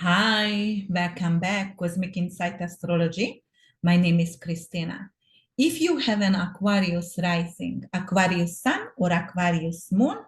Hi, welcome back, Cosmic Insight Astrology. My name is Christina. If you have an Aquarius rising, Aquarius sun, or Aquarius moon,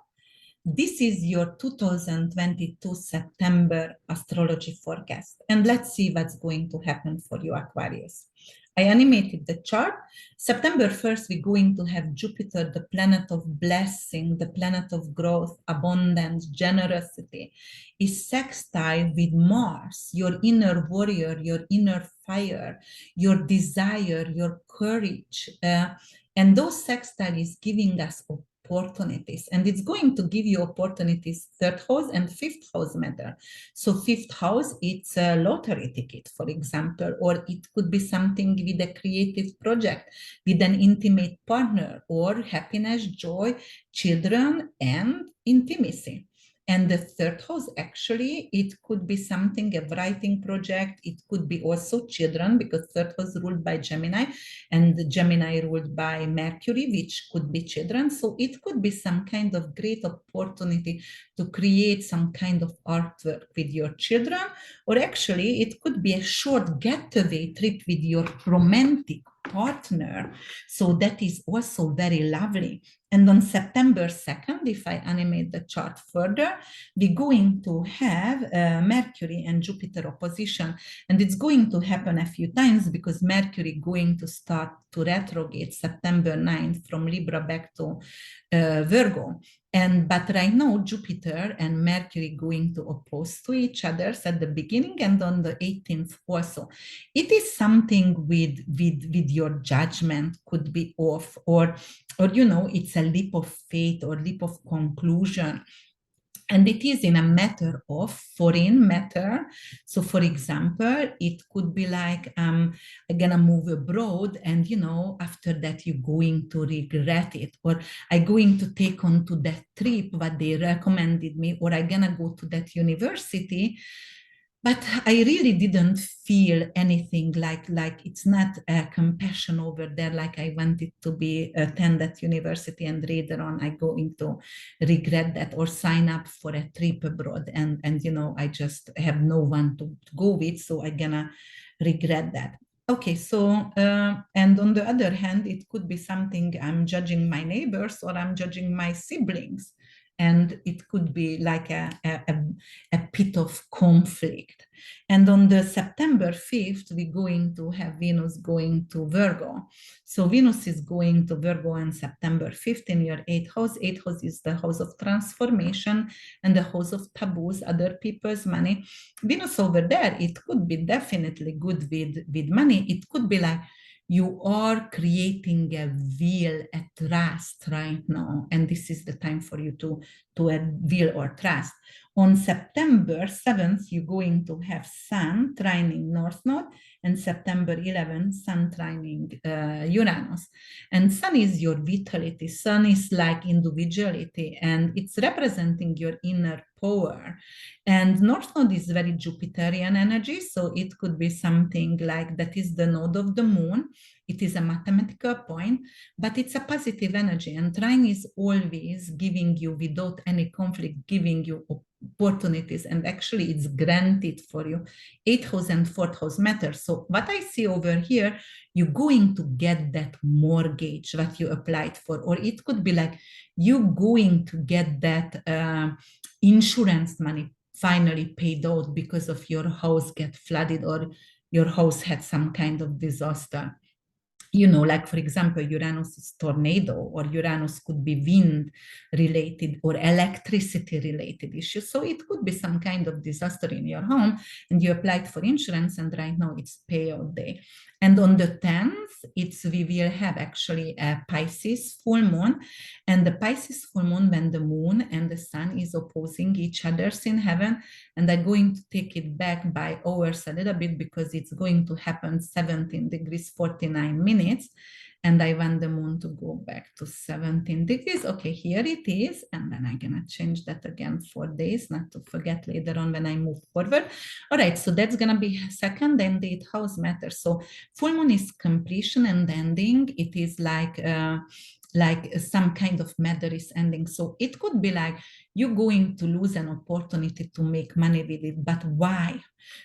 this is your 2022 September astrology forecast. And let's see what's going to happen for you, Aquarius. I animated the chart. September 1st, we're going to have Jupiter, the planet of blessing, the planet of growth, abundance, generosity, is sextile with Mars, your inner warrior, your inner fire, your desire, your courage. And those sextile is giving us opportunities, and it's going to give you opportunities. Third house and fifth house matter. So fifth house, it's a lottery ticket, for example, or it could be something with a creative project, with an intimate partner, or happiness, joy, children, and intimacy. And the third house, actually, it could be something, a writing project. It could be also children, because third house ruled by Gemini, and Gemini ruled by Mercury, which could be children. So it could be some kind of great opportunity to create some kind of artwork with your children, or actually it could be a short getaway trip with your romantic partner. So that is also very lovely. And on September 2nd, if I animate the chart further, we're going to have Mercury and Jupiter opposition. And it's going to happen a few times because Mercury going to start to retrograde September 9th from Libra back to Virgo. But right now, Jupiter and Mercury going to oppose to each other at the beginning and on the 18th also. It is something with your judgment could be off, or it's a leap of faith or leap of conclusion. And it is in a matter of foreign matter. So for example, it could be like, I'm gonna move abroad, and after that you're going to regret it, or I'm going to take on to that trip what they recommended me, or I'm gonna go to that university, but I really didn't feel anything like it's not a compassion over there, like I wanted to be attend that university, and later on I going to regret that, or sign up for a trip abroad, and I just have no one to go with, so I'm gonna regret that. Okay, so and on the other hand, it could be something I'm judging my neighbors, or I'm judging my siblings, and it could be like a pit of conflict. And on the September 5th, we're going to have Venus going to Virgo. So Venus is going to Virgo on September 5th in your 8th house. 8th house is the house of transformation and the house of taboos, other people's money. Venus over there, it could be definitely good with money. It could be like, you are creating a wheel, a trust right now, and this is the time for you to a wheel or trust. On September 7th, you're going to have Sun trining North Node, and September 11th, Sun trining Uranus. And Sun is your vitality. Sun is like individuality, and it's representing your inner power. And North Node is very Jupiterian energy, so it could be something like that is the node of the moon. It is a mathematical point, but it's a positive energy. And trine is always giving you, without any conflict, giving you opportunities, and actually it's granted for you. 8th house and 4th house matter. So what I see over here, you're going to get that mortgage that you applied for, or it could be like you're going to get that insurance money finally paid out because of your house get flooded, or your house had some kind of disaster. Like for example, Uranus is tornado, or Uranus could be wind related or electricity related issues. So it could be some kind of disaster in your home, and you applied for insurance, and right now it's payout day. And on the 10th, we will have actually a Pisces full moon. And the Pisces full moon, when the moon and the sun is opposing each other in heaven, and I'm going to take it back by hours a little bit, because it's going to happen 17 degrees 49 minutes, and I want the moon to go back to 17 degrees. Okay, here it is, and then I'm gonna change that again 4 days, not to forget later on when I move forward. All right, so that's gonna be second and 8th house matter. So full moon is completion and ending. It is like like some kind of matter is ending. So it could be like you're going to lose an opportunity to make money with it, but why?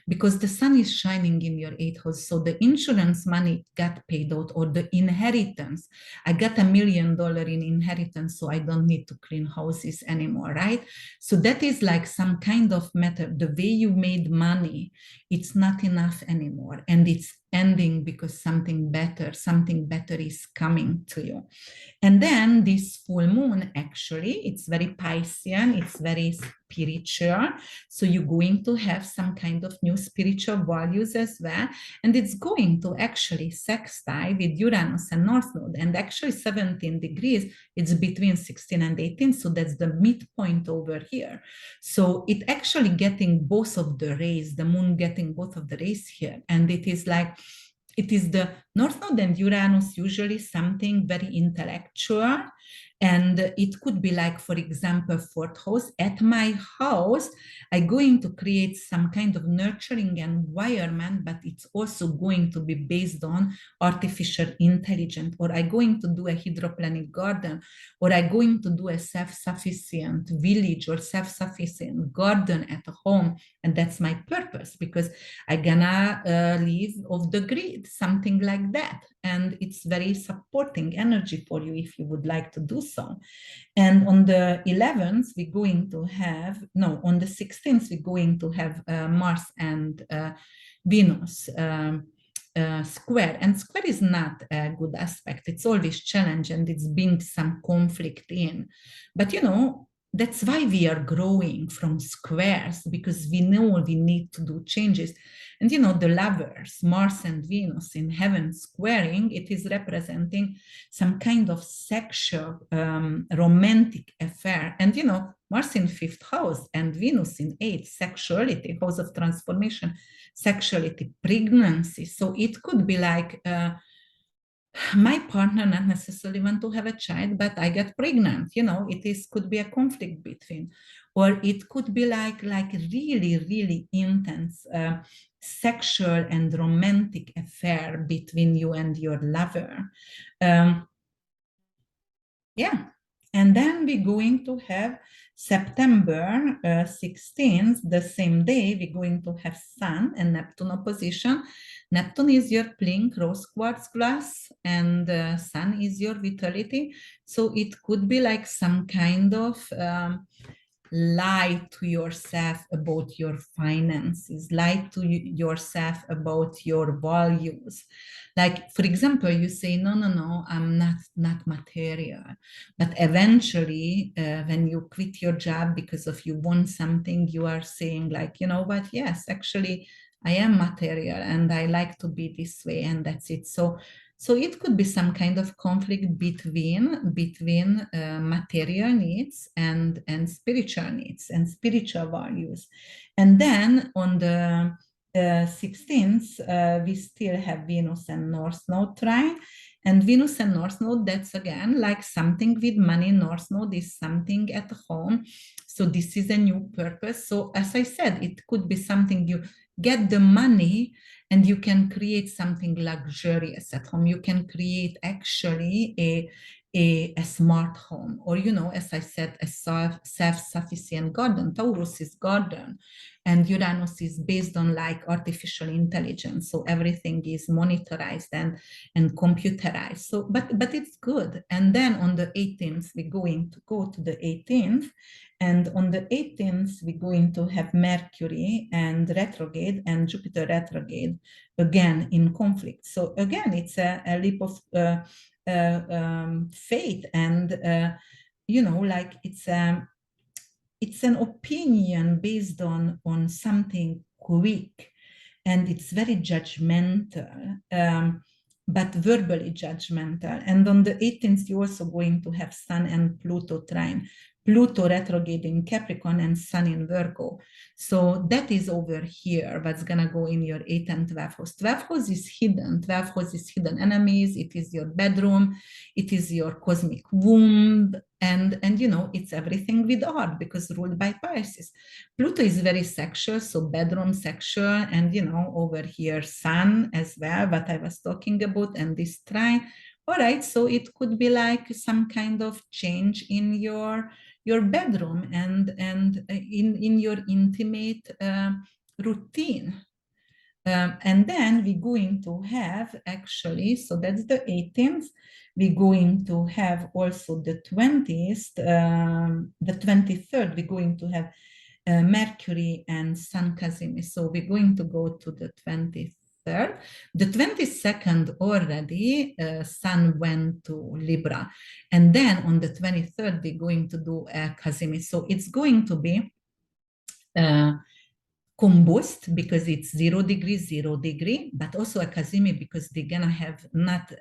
Because the sun is shining in your eighth house. So the insurance money got paid out, or the inheritance. I got $1 million in inheritance, so I don't need to clean houses anymore, right? So that is like some kind of matter. The way you made money, it's not enough anymore. And it's ending because something better is coming to you. And then this full moon, actually, it's very Piscean, it's very spiritual. So you're going to have some kind of new spiritual values as well. And it's going to actually sextile with Uranus and North Node. And actually 17 degrees, it's between 16 and 18. So that's the midpoint over here. So it actually getting both of the rays, the moon getting both of the rays here. And it is like, it is the North Node and Uranus, usually something very intellectual. And it could be like, for example, fourth house. At my house, I'm going to create some kind of nurturing environment, but it's also going to be based on artificial intelligence, or I'm going to do a hydroponic garden, or I'm going to do a self-sufficient village or self-sufficient garden at home. And that's my purpose, because I'm gonna live off the grid, something like that. And it's very supporting energy for you if you would like to do so. And on the 11th, we're going to have, no, on the 16th, we're going to have Mars and Venus square. And square is not a good aspect. It's always challenge, and it's being some conflict in. But, you know, that's why we are growing from squares, because we know we need to do changes. And, you know, the lovers, Mars and Venus in heaven squaring, it is representing some kind of sexual, romantic affair. And, you know, Mars in fifth house and Venus in eighth, sexuality, house of transformation, sexuality, pregnancy. So it could be like, my partner not necessarily want to have a child, but I get pregnant. You know, it is could be a conflict between, or it could be like really, really intense sexual and romantic affair between you and your lover. Um, yeah. And then we're going to have September 16th, the same day, we're going to have Sun and Neptune opposition. Neptune is your pink rose quartz glass, and Sun is your vitality. So it could be like some kind of lie to yourself about your finances, lie to yourself about your values. Like, for example, you say, no, I'm not material. But eventually, when you quit your job because of you want something, you are saying like, you know what, yes, actually, I am material and I like to be this way, and that's it. So it could be some kind of conflict between material needs and spiritual needs and spiritual values. And then on the 16th, we still have Venus and North Node trine. And Venus and North Node, that's again like something with money. North Node is something at home. So this is a new purpose. So as I said, it could be something you get the money and you can create something luxurious at home. You can create actually a smart home, or, you know, as I said, a self-sufficient garden. Taurus is garden, and Uranus is based on like artificial intelligence. So everything is monitorized and computerized. So, but it's good. And then on the 18th, we're going to go to the 18th. And on the 18th, we're going to have Mercury and retrograde and Jupiter retrograde again in conflict. So again, it's a leap of faith, and you know, like it's an opinion based on something quick, and it's very judgmental, but verbally judgmental. And on the 18th, you're also going to have Sun and Pluto trine. Pluto retrograde in Capricorn and Sun in Virgo. So that is over here, what's gonna go in your 8th and 12th house. 12th house is hidden. 12th house is hidden enemies. It is your bedroom. It is your cosmic womb. And you know, it's everything with art, because ruled by Pisces. Pluto is very sexual, so bedroom sexual, and, you know, over here Sun as well, what I was talking about, and this trine All right, so it could be like some kind of change in your bedroom and in your intimate routine. And then we're going to have actually, so that's the 18th. We're going to have also the 20th, the 23rd, we're going to have Mercury and Sun Casimir. So we're going to go to the 23rd. The 22nd already, Sun went to Libra. And then on the 23rd, we're going to do a Casimir. So it's going to be combust because it's 0 degree, but also a Casimir because they're gonna have not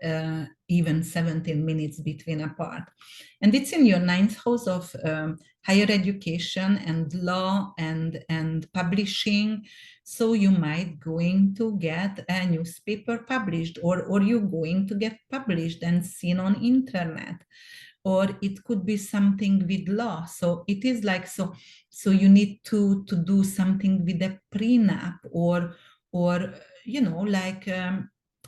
even 17 minutes between apart. And it's in your ninth house of higher education and law and publishing. So you might going to get a newspaper published or you're going to get published and seen on internet. Or it could be something with law. So it is like, so you need to do something with a prenup or you know, like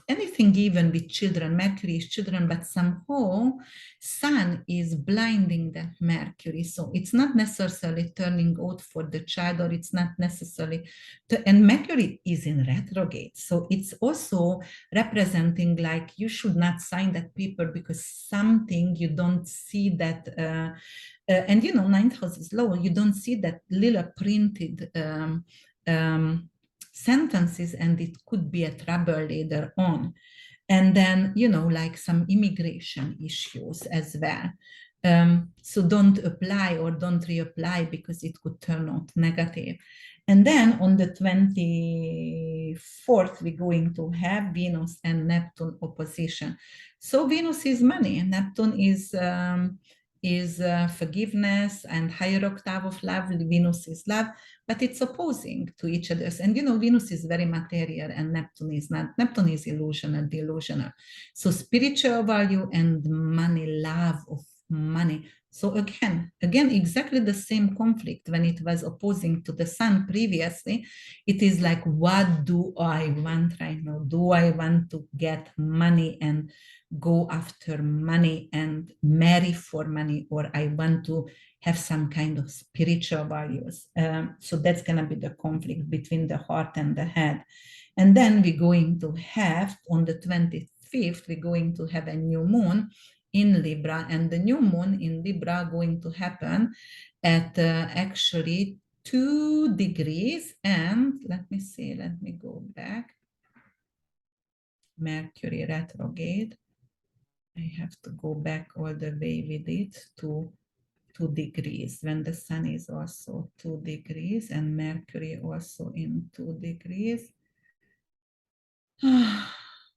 anything even with children. Mercury is children, but somehow Sun is blinding that Mercury. So it's not necessarily turning out for the child, or it's not necessarily and Mercury is in retrograde. So it's also representing like you should not sign that paper because something you don't see that and you know, ninth house is low, you don't see that little printed sentences, and it could be a trouble later on. And then, you know, like some immigration issues as well. So don't apply or don't reapply because it could turn out negative. And then on the 24th, we're going to have Venus and Neptune opposition. So Venus is money, and Neptune is forgiveness and higher octave of love. Venus is love, but it's opposing to each other. And you know, Venus is very material and Neptune is not. Neptune is illusion and delusional. So spiritual value and money, love of money. So again, exactly the same conflict when it was opposing to the Sun previously. It is like, what do I want right now? Do I want to get money and go after money and marry for money, or I want to have some kind of spiritual values? So that's going to be the conflict between the heart and the head. And then we're going to have on the 25th, we're going to have a new moon in Libra, and the new moon in Libra going to happen at actually 2 degrees. And let me see, let me go back. Mercury retrograde. I have to go back all the way with it to 2 degrees when the Sun is also 2 degrees and Mercury also in 2 degrees.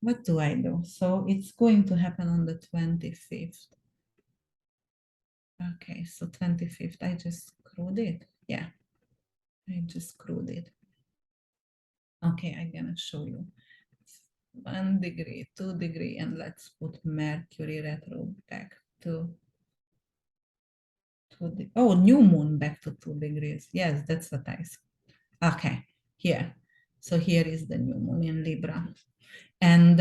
What do I do? So it's going to happen on the 25th. Okay, so 25th, I just screwed it. Yeah, I just screwed it. Okay, I'm gonna show you. 1 degree, 2 degree, and let's put Mercury retro back to oh, new moon back to 2 degrees. Yes, that's what I said. Okay, here. So here is the new moon in Libra. And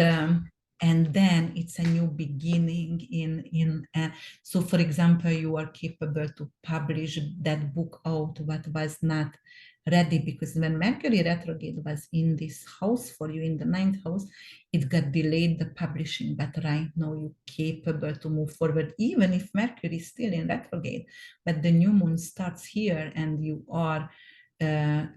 then it's a new beginning in so for example, you are capable to publish that book out what was not ready, because when Mercury retrograde was in this house for you, in the ninth house, it got delayed the publishing, but right now you're capable to move forward even if Mercury is still in retrograde. But the new moon starts here and you are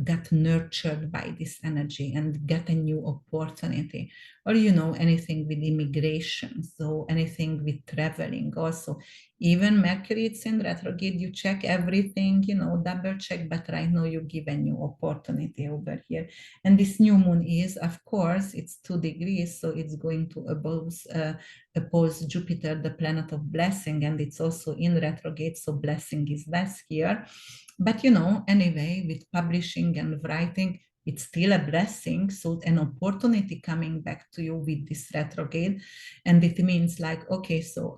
got nurtured by this energy and get a new opportunity. Or you know, anything with immigration, so anything with traveling also. Even Mercury, it's in retrograde, you check everything, you know, double check, but right now you give a new opportunity over here. And this new moon is, of course, it's 2 degrees, so it's going to oppose Jupiter, the planet of blessing, and it's also in retrograde, so blessing is less here. But you know, anyway, with publishing and writing, it's still a blessing. So an opportunity coming back to you with this retrograde. And it means like, okay, so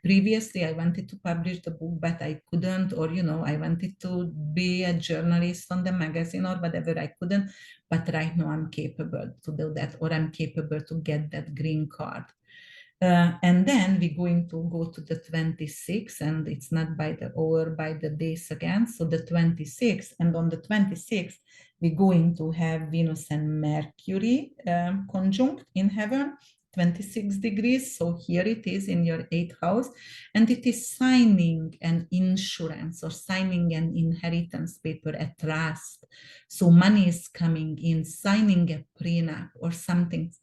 previously I wanted to publish the book, but I couldn't, or, you know, I wanted to be a journalist on the magazine or whatever, I couldn't, but right now I'm capable to do that, or I'm capable to get that green card. And then we're going to go to the 26th, and it's not by the hour, by the days again. So the 26th, and on the 26th, we're going to have Venus and Mercury conjunct in heaven, 26 degrees. So here it is in your eighth house, and it is signing an insurance or signing an inheritance paper, a trust. So money is coming in, signing a prenup or something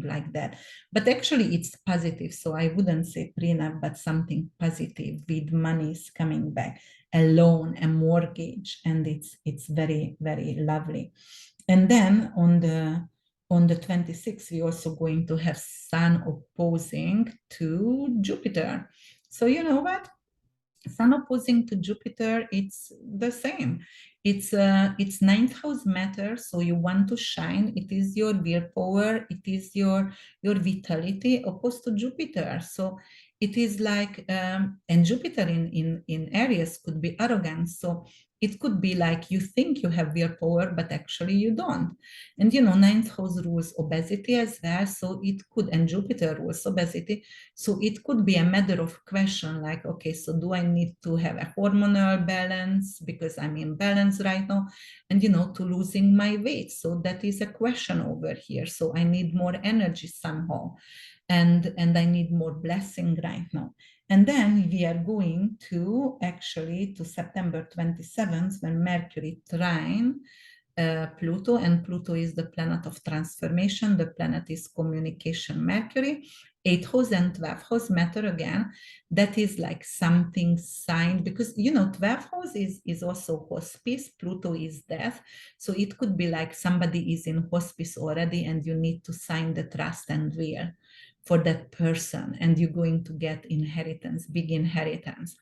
like that. But actually it's positive. So I wouldn't say prenup, but something positive with money is coming back, a loan, a mortgage, and it's very, very lovely. And then on the 26th, we're also going to have Sun opposing to Jupiter. So you know what? Sun opposing to Jupiter, it's the same. It's ninth house matter, so you want to shine. It is your willpower, it is your vitality opposed to Jupiter. So it is like, and Jupiter in Aries could be arrogant. So it could be like you think you have willpower, but actually you don't. And you know, ninth house rules obesity as well. So it could, and Jupiter rules obesity. So it could be a matter of question like, okay, so do I need to have a hormonal balance because I'm in balance right now? And, you know, to losing my weight. So that is a question over here. So I need more energy somehow. And I need more blessing right now. And then we are going to actually to September 27th when Mercury trine Pluto, and Pluto is the planet of transformation. The planet is communication, Mercury. 8th house and 12th house matter again. That is like something signed because, you know, 12th house is also hospice. Pluto is death. So it could be like somebody is in hospice already and you need to sign the trust and will for that person, and you're going to get inheritance, big inheritance.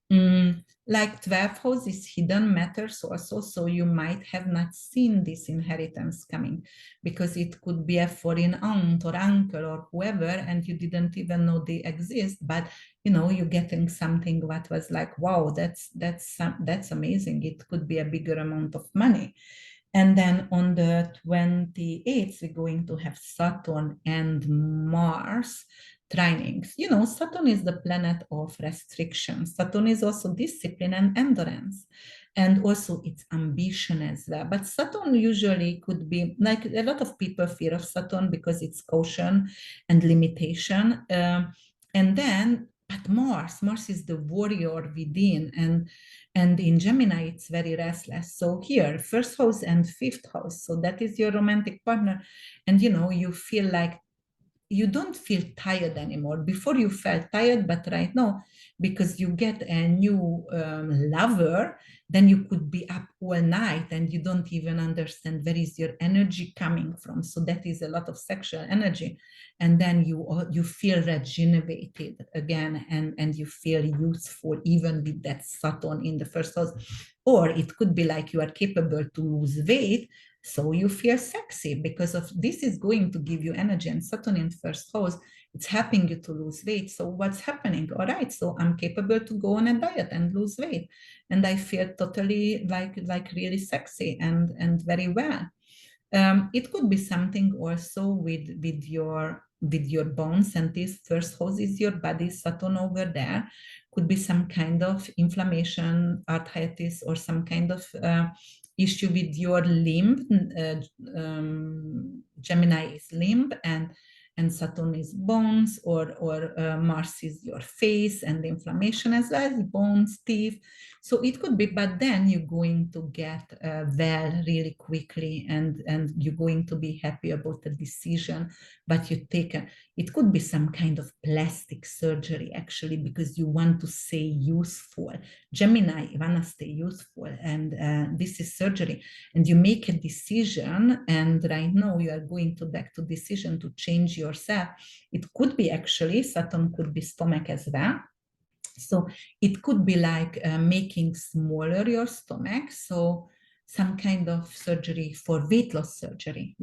Like 12th house is hidden matters also, so you might have not seen this inheritance coming because it could be a foreign aunt or uncle or whoever, and you didn't even know they exist. But you know, you're getting something what was like, wow, that's amazing. It could be a bigger amount of money. And then on the 28th, we're going to have Saturn and Mars trinings. You know, Saturn is the planet of restriction. Saturn is also discipline and endurance. And also it's ambition as well. But Saturn usually could be like a lot of people fear of Saturn because it's caution and limitation. And then, but Mars is the warrior within, and in Gemini, it's very restless. So here, first house and fifth house. So that is your romantic partner. And you know, you feel like you don't feel tired anymore. Before you felt tired, but right now, because you get a new lover, then you could be up all night and you don't even understand where is your energy coming from. So that is a lot of sexual energy. And then you feel regenerated again, and you feel useful even with that Saturn in the first house. Or it could be like you are capable to lose weight, so you feel sexy because of this is going to give you energy. And Saturn in first house, it's helping you to lose weight. So what's happening? All right, so I'm capable to go on a diet and lose weight, and I feel totally like really sexy and very well. It could be something also with your bones, and this first house is your body. Saturn over there could be some kind of inflammation, arthritis, or some kind of issue with your limb. Gemini is limb, and Saturn is bones, or Mars is your face and the inflammation as well as bones, teeth. So it could be, but then you're going to get well really quickly, and you're going to be happy about the decision. But you take it could be some kind of plastic surgery actually, because you want to stay useful. Gemini, you want to stay useful, and this is surgery. And you make a decision, and right now you are going to back to decision to change yourself. It could be actually, Saturn could be stomach as well. So it could be like making smaller your stomach. So some kind of surgery for weight loss surgery,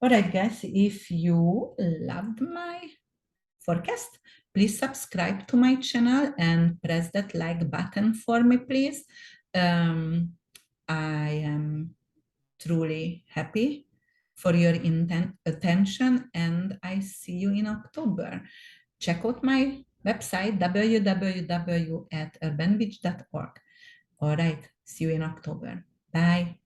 All right, guys, if you loved my forecast, please subscribe to my channel and press that like button for me, please. I am truly happy for your attention, and I see you in October. Check out my website, www.urbanwitch.org. All right, see you in October. Bye.